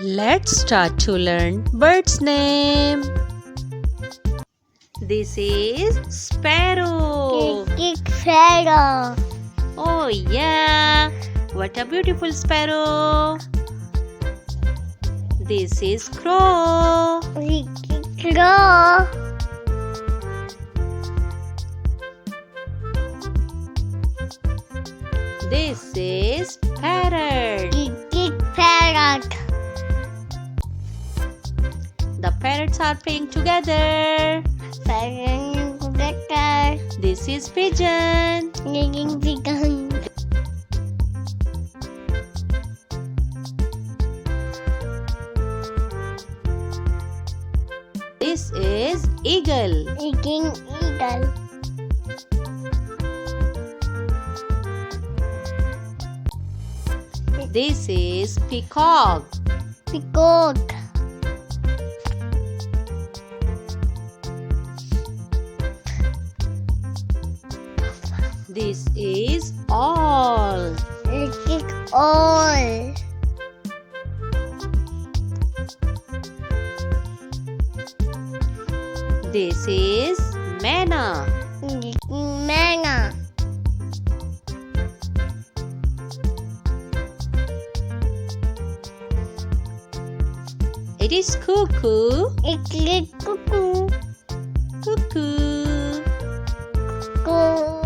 Let's start to learn bird's name. This is sparrow. Sparrow. Oh yeah, what a beautiful sparrow. This is crow. Crow. This is parrot. Parrot. The parrots are playing together. Parrot together. This is pigeon. Pigeon. This is eagle. Eagle. This is peacock. Peacock. This is owl. All. This is manna. Manna. It is cuckoo. It's cuckoo. Cuckoo. Cuckoo.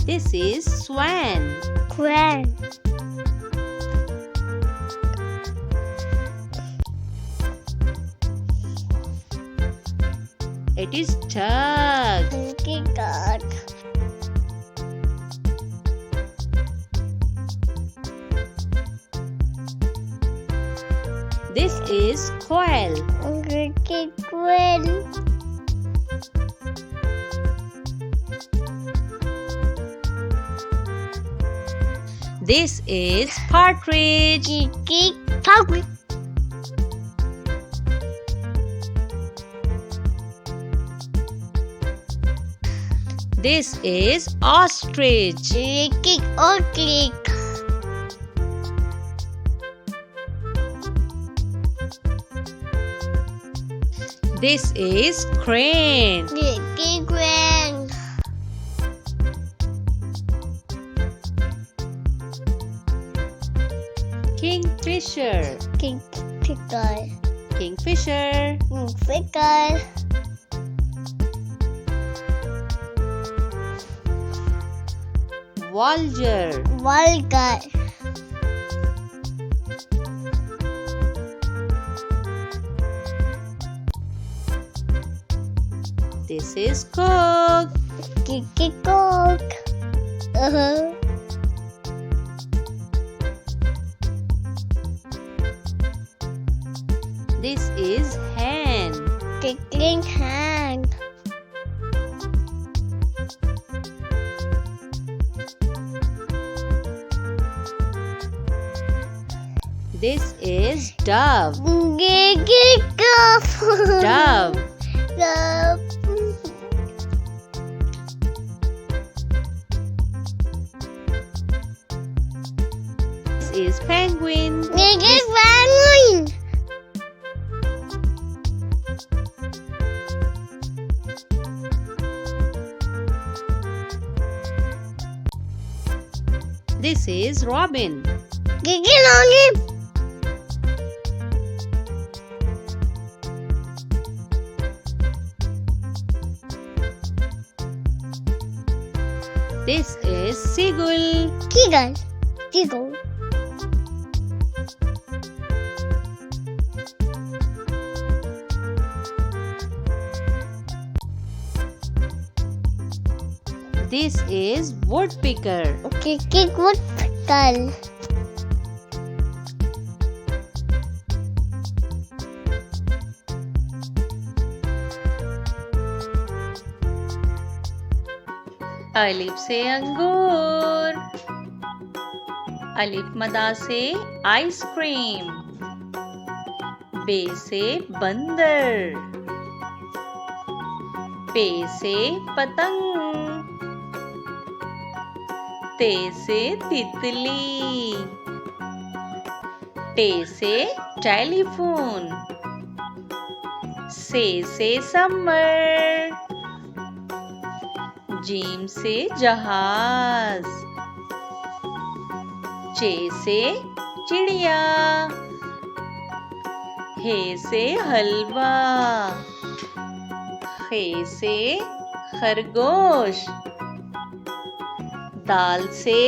This is swan. Swan. It is duck. Duck. This is quail. Quail. This is partridge. Partridge. This is ostrich. Ostrich. This is crane. Crane. Kingfisher. Kingfisher. Kingfisher. Kingfisher. Vulture. Vulture. This is cock. Cock. This is hen. Hen. This is dove. Dove. Dove. This is penguin. Penguin. This is robin. This is seagull. Seagull. This is woodpecker. Woodpecker. अलिफ से अंगूर. अलिफ मदा से ice cream. बे से बंदर. पे से पतंग. ते से तितली. टे से टेलीफोन, से समर, जीम से जहाज, चे से चिड़िया, हे से हलवा, खे से खरगोश, दाल से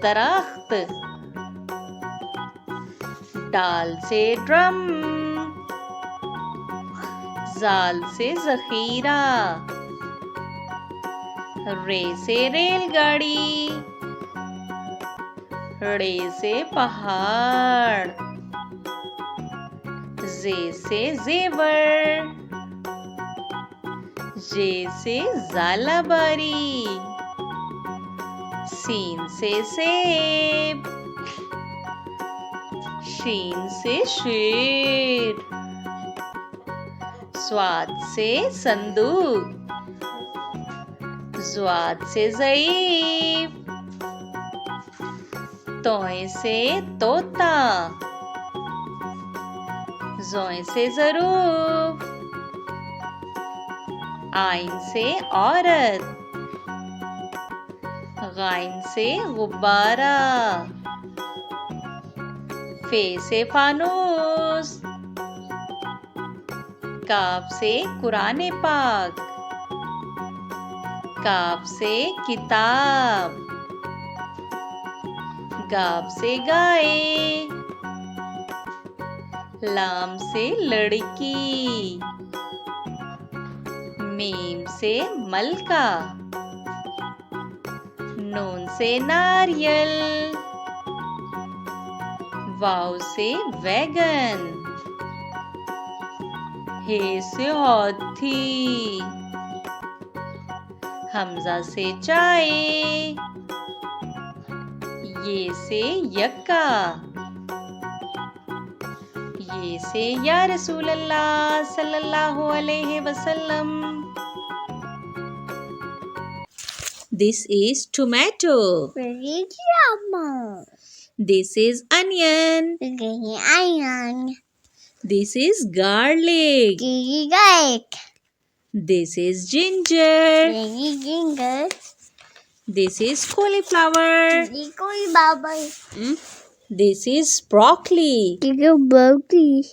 दरख्त, डाल से ड्रम, जाल से जखीरा, रे से रेलगाड़ी, रे से पहाड़, जे से जेवर, जे से जालाबारी, सीन से सेब, शीन से शेर, स्वाद से संदूक, ज़्वाद से ज़ईफ, तोय से तोता, ज़ोय से ज़रूफ, आइन से औरत, गाइन से गुब्बारा, फे से फानूस, काफ से कुरान पाक, काफ से किताब, गाफ से गाय, लाम से लड़की, मीम से मलका, नून से नारियल, वाव से वैगन, हे से हाथी, हमजा से चाय, ये से यक्का, ये से या रसूल अल्लाह सल्लल्लाहु अलैहि वसल्लम। This is tomato. Very drama. This is onion. Very iron. This is garlic. Very garlic. This is ginger. Very ginger. This is cauliflower. Very cool bubble. This is broccoli. Very broccoli.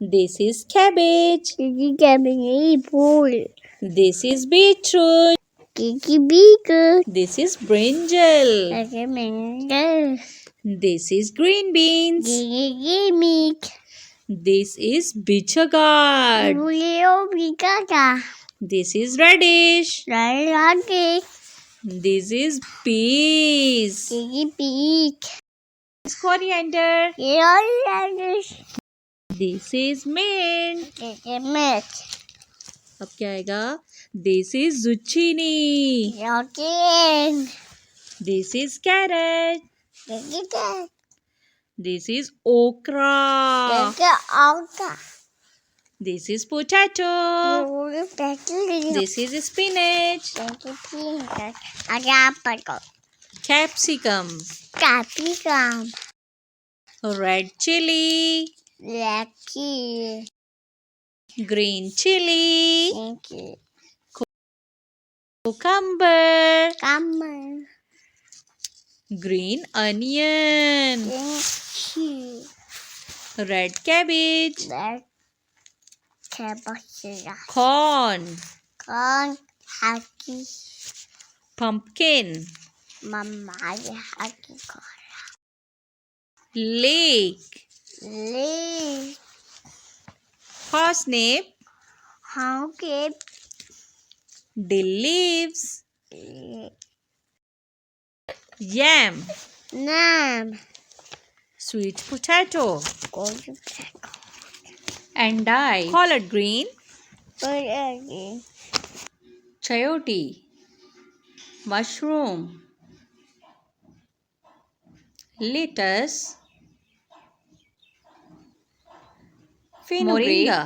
This is cabbage. Very cabbage. Full. This is beetroot. Very big. This is brinjal. Very mango. This is green beans. Very meat. This is bichagad. Very big. This is radish. Very hungry. This is peas. Very big. This is coriander. Very This is mint. Very meat. अब क्या आएगा? This is zucchini. Very This is carrot. good. This is okra. This is potato. This is spinach. Capsicum. Capsicum. Red chili. Lucky. Green chili. Thank you. Cucumber. Come on. Green onion. Thank you. Red cabbage. That cabbage. Corn. Corn. Happy. Pumpkin. Mama. Happy corn. Lake. Leaf. Parsnip. How can Dill leaves. Yam. Nam. Sweet potato. Go to bed. And I. Collard green. Good again. Chayote. Mushroom. Lettuce. Moringa.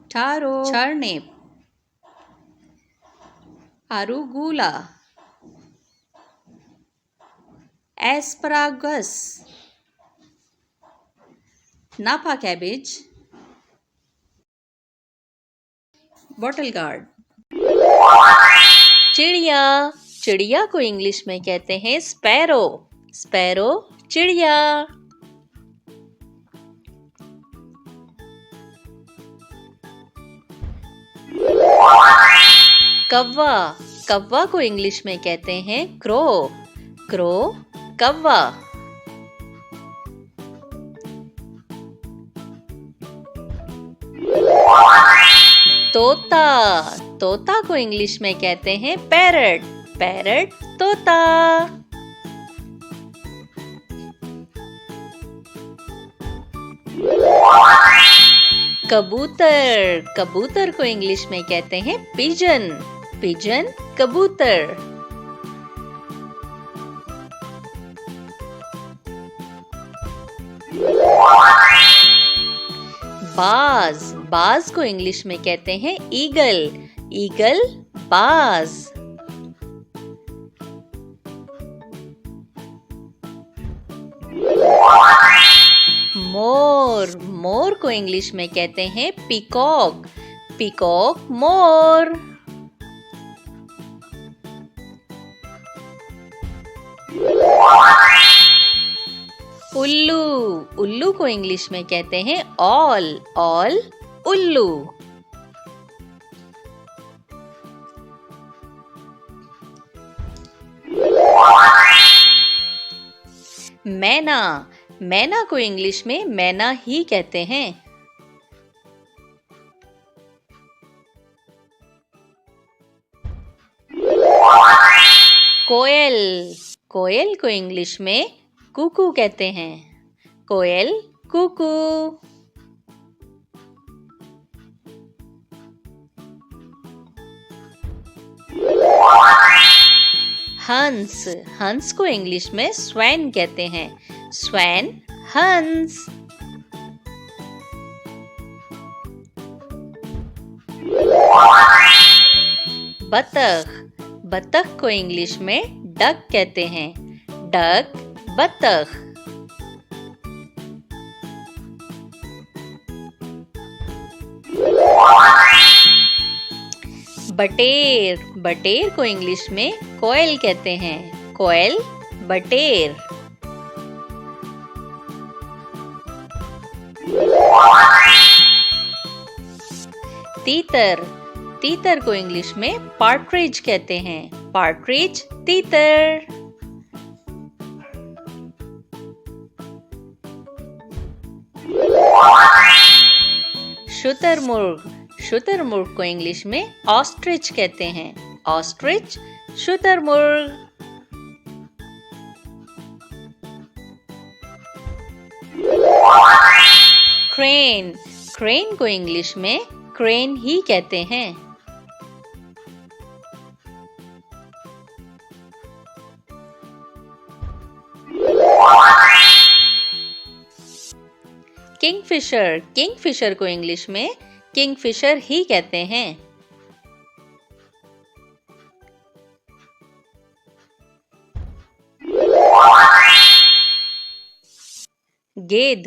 Taro. Turnip. Arugula. Asparagus. नापा cabbage, bottle gourd. चिड़िया, चिड़िया को English में कहते हैं sparrow, sparrow चिड़िया। कौवा, कौवा को इंग्लिश में कहते हैं क्रो, क्रो कौवा। तोता, तोता को इंग्लिश में कहते हैं पैरट, पैरट तोता। कबूतर, कबूतर को इंग्लिश में कहते हैं पिजन, पिजन कबूतर। बाज, बाज को इंग्लिश में कहते हैं ईगल, ईगल बाज। मोर, मोर को इंग्लिश में कहते हैं पीकॉक, पीकॉक मोर। उल्लू, उल्लू को इंग्लिश में कहते हैं ऑल, ऑल उल्लू। मैना, मैना को इंग्लिश में मैना ही कहते हैं। कोयल, कोयल को इंग्लिश में कुकू कहते हैं, कोयल कुकू। हंस, हंस को इंग्लिश में स्वैन कहते हैं, स्वैन हंस। बतख, बतख को इंग्लिश में डक कहते हैं, डक बतख। बटेर, बटेर को इंग्लिश में कोयल कहते हैं, कोयल बटेर। तीतर, तीतर को इंग्लिश में पार्ट्रिज कहते हैं, पार्ट्रिज तीतर। शुतुरमुर्ग, शुतुरमुर्ग को इंग्लिश में ऑस्ट्रिच कहते हैं, ऑस्ट्रिच शुतुरमुर्ग। क्रेन, क्रेन को इंग्लिश में क्रेन ही कहते हैं। किंगफिशर, किंगफिशर को इंग्लिश में किंगफिशर ही कहते हैं। गेद,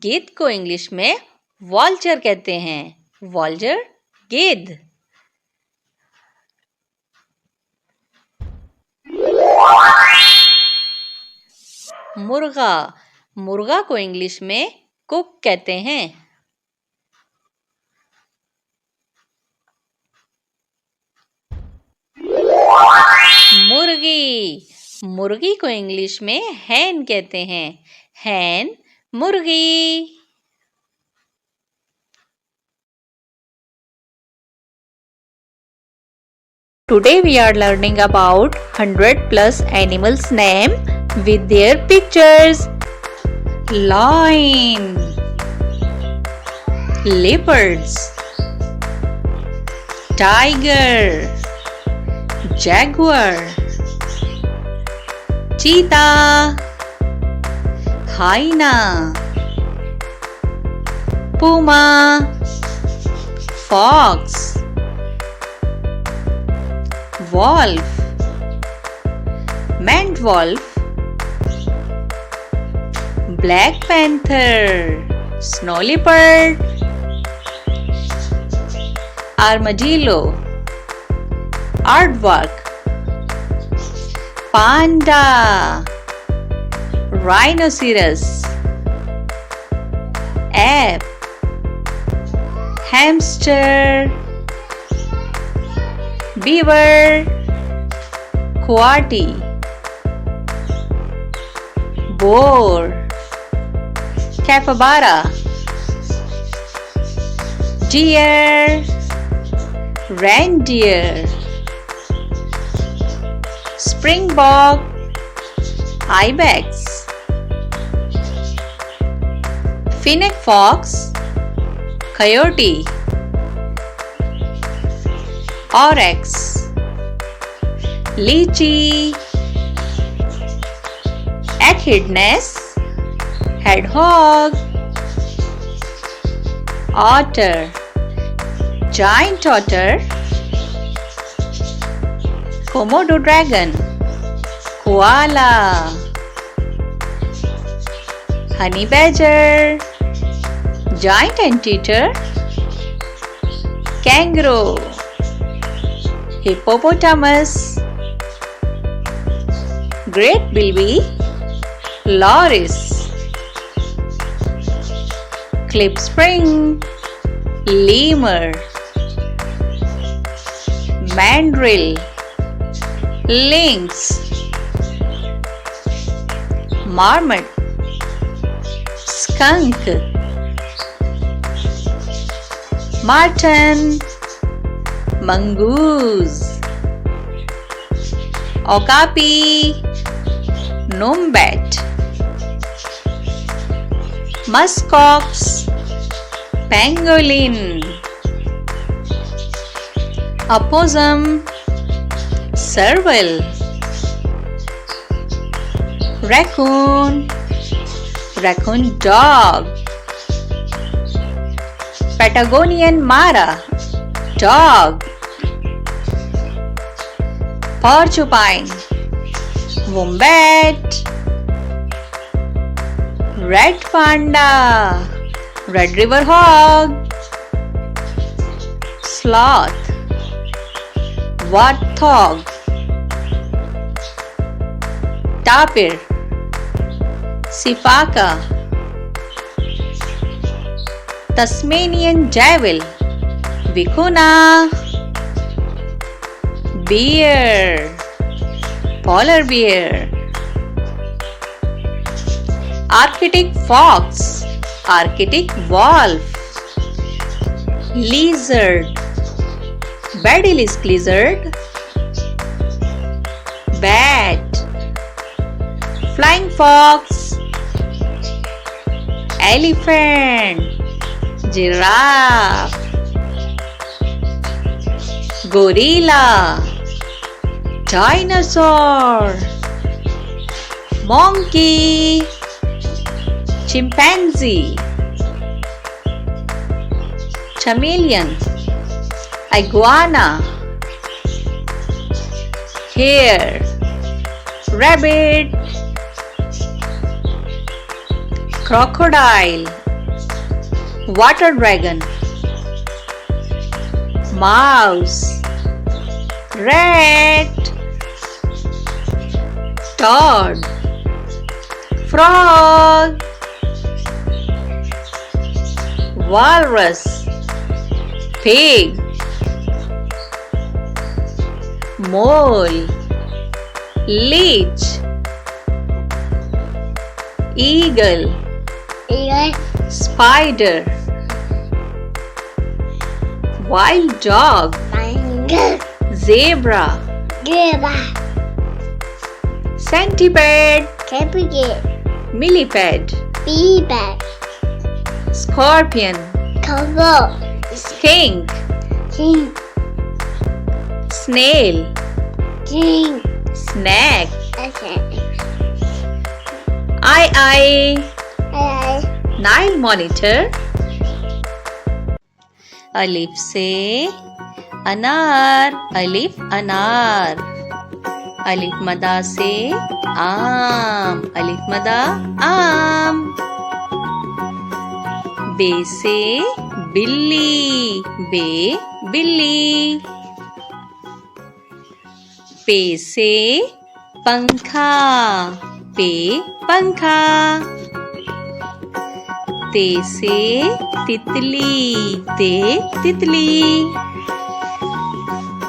गेद को इंग्लिश में वॉल्चर कहते हैं, वॉल्चर गेद। मुर्गा, मुर्गा को इंग्लिश में कुक कहते हैं। मुर्गी, मुर्गी को इंग्लिश में हैन कहते हैं, हैन मुर्गी। Today we are learning about 100+ animals name with their pictures. Lion, leopards, tiger, jaguar, cheetah, hyena, puma, fox, wolf, maned wolf, black panther, Snow leopard. Armadillo. Aardvark. Panda. Rhinoceros. Ape. Hamster. Beaver. Coati. Boar. Capybara. Deer. Reindeer. Springbok. Ibex. Fennec fox. Coyote. Oryx. Lychee. Echidnas. Hedgehog. Otter. Giant otter. Komodo dragon. Koala. Honey badger. Giant anteater. Kangaroo. Hippopotamus. Great bilby. Loris. Klipspring. Lemur. Mandrill. Lynx. Marmot. Skunk. Marten. Mongoose. Okapi. Nombat. Muskox. Pangolin. Opossum. Serval. Raccoon. Raccoon dog. Patagonian Mara. Dog. Porcupine. Wombat. Red panda. Red river hog. Sloth. Warthog. Tapir. Sifaka. Tasmanian devil. Vicuna. Bear. Polar bear. Arctic fox. Arctic wolf. Lizard. Basilisk lizard. Bat. Flying fox. Elephant. Giraffe. Gorilla. Dinosaur. Monkey. Chimpanzee. Chameleon. Iguana. Hare. Rabbit. Crocodile. Water dragon. Mouse. Rat. Toad. Frog. Walrus. Pig. Mole. Leech. Eagle. Spider. Wild dog. Zebra. Centipede. Millipede. Scorpion. Skink. Snail. Snake. Nile monitor. अलिफ से अनार, अलिफ अनार। अलिफ मदा से आम, अलिफ मदा आम। बे से बिल्ली, बे बिल्ली। पे से पंखा, पे पंखा। ते से तितली, ते तितली।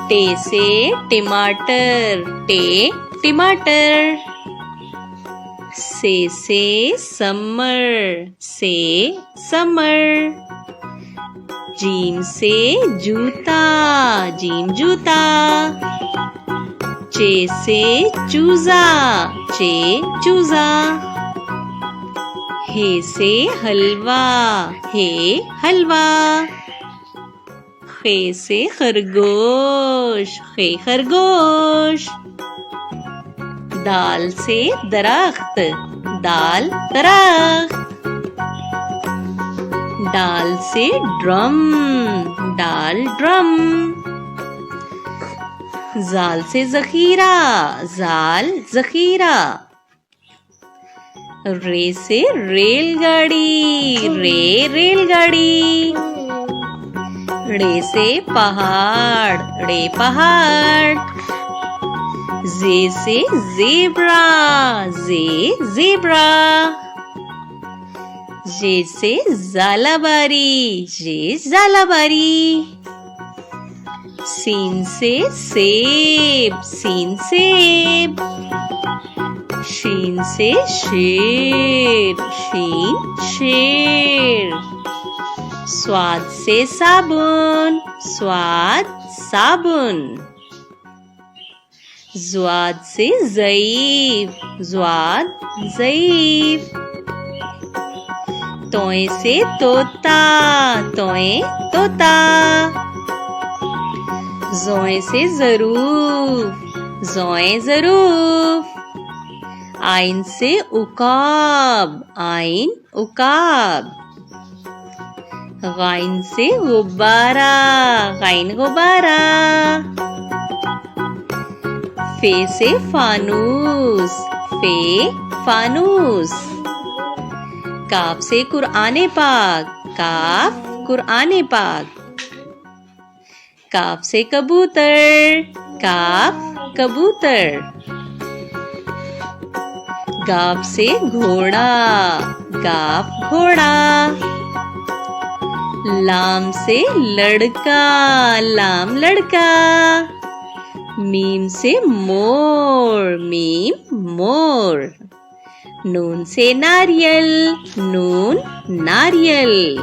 टे से टमाटर, टे टमाटर। से समर, से समर। जीम से जूता, जीम जूता। चे से चूजा, चे चूजा। हे से हलवा, हे हलवा। खे से खरगोश, खे खरगोश। दाल से दरख्त, दाल दरख्त। दाल से ड्रम, दाल ड्रम। जाल से जखीरा, जाल जखीरा। रे से रेलगाड़ी, रे रेलगाड़ी। रे से पहाड़, रे पहाड़। जे से ज़ेब्रा, जे ज़ेब्रा। जे से ज़ालाबारी, जे ज़ालाबारी। सीन से सेब, सीन सेब। शीन से शेर, शीन शेर। स्वाद से साबुन, स्वाद साबुन। ज़्वाद से ज़ईफ़, ज़्वाद ज़ईफ़। तोए से तोता, तोए तोता। ज़ोए से ज़रूफ, ज़ोए ज़रूफ। आइन से उकाब, आइन उकाब। गाइन से गुब्बारा, गाइन गुब्बारा। फे से फानूस, फे फानूस। काफ से कुरआने पाक, काफ कुरआने पाक। काफ से कबूतर, काफ कबूतर। गाफ से घोड़ा, गाफ घोड़ा। लाम से लड़का, लाम लड़का। मीम से मोर, मीम मोर। नून से नारियल, नून नारियल।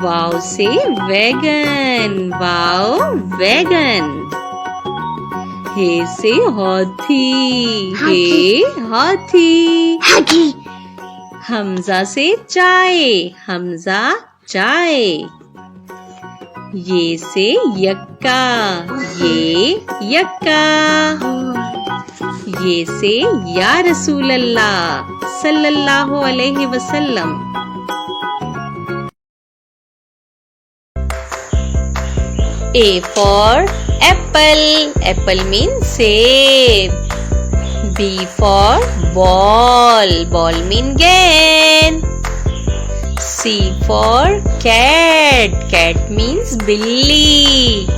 वाव से वैगन, वाव वैगन। हे से हाथी, हे हाथी। हाथी। हमजा से चाय, हमजा चाय। ये से यक्का, ये यक्का। ये से या रसूल अल्लाह सल्लल्लाहु अलैहि वसल्लम। A for apple, apple means save. B for ball, ball means gain. C for cat, cat means billy.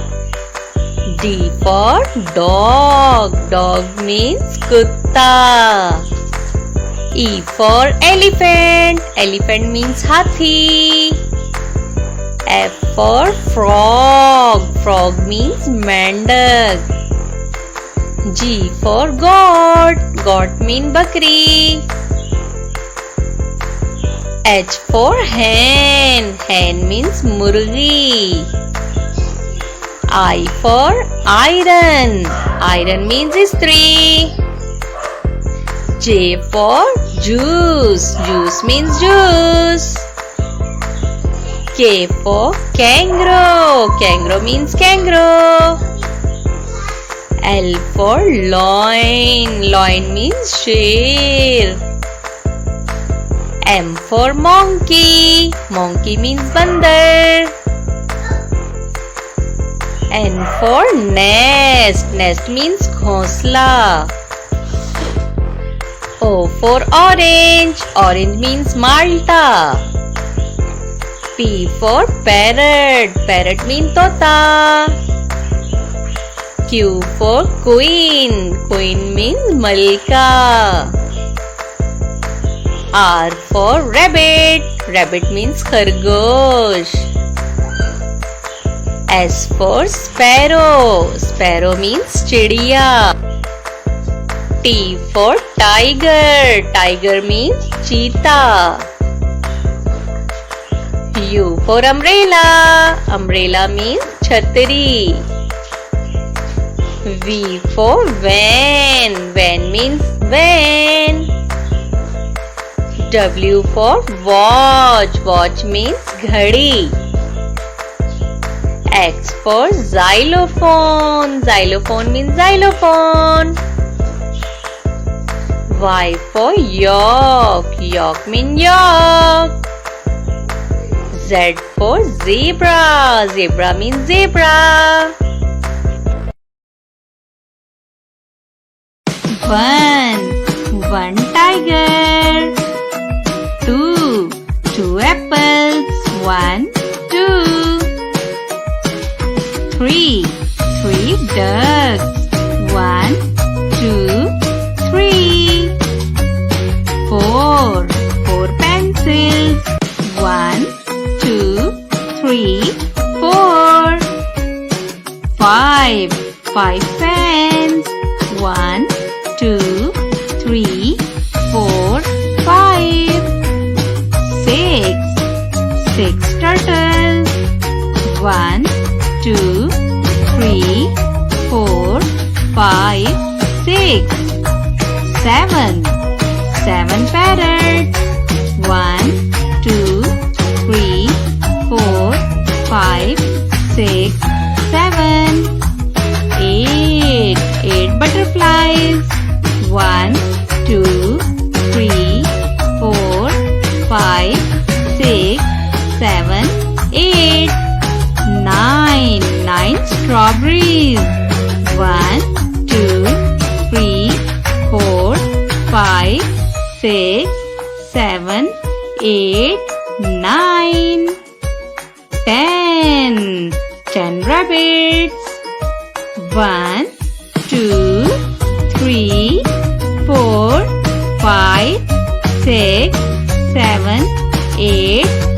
D for dog, dog means kutta. E for elephant, elephant means hathi. F for frog, frog means mendak. G for goat, goat means bakri. H for hen, hen means murgi. I for iron, iron means istri. J for juice, juice means juice. K for kangaroo, kangaroo means kangaroo. L for loin, loin means sher. M for monkey, monkey means bandar. N for nest, nest means घोंसला. O for orange, orange means Malta. P for parrot. Parrot means तोता. Q for queen. Queen means मलका. R for rabbit. Rabbit means खरगोश. S for sparrow. Sparrow means चिड़िया. T for tiger. Tiger means cheetah. U for umbrella. Umbrella means छतरी. V for van. Van means van. W for watch. Watch means घड़ी. X for xylophone. Xylophone means xylophone. Y for yak. Yak means yak. Z for zebra. Zebra means zebra. 1 tiger. 2 apples. 1 2. 3 ducks. 1 2 3. 4 pencils. 1 2 3 4. 5 pens. 1 2 3 4 5. 6 turtles. 1 2 3 4 5 6. 7 parrots. 1 2 3 4 5 6 7. 8 butterflies. 1 2 3 4 5 6 7 8. 9 strawberries. 1 2 3 4 5 6 7 8 9. 10 rabbits. 1 2 3 4 5 6 7 8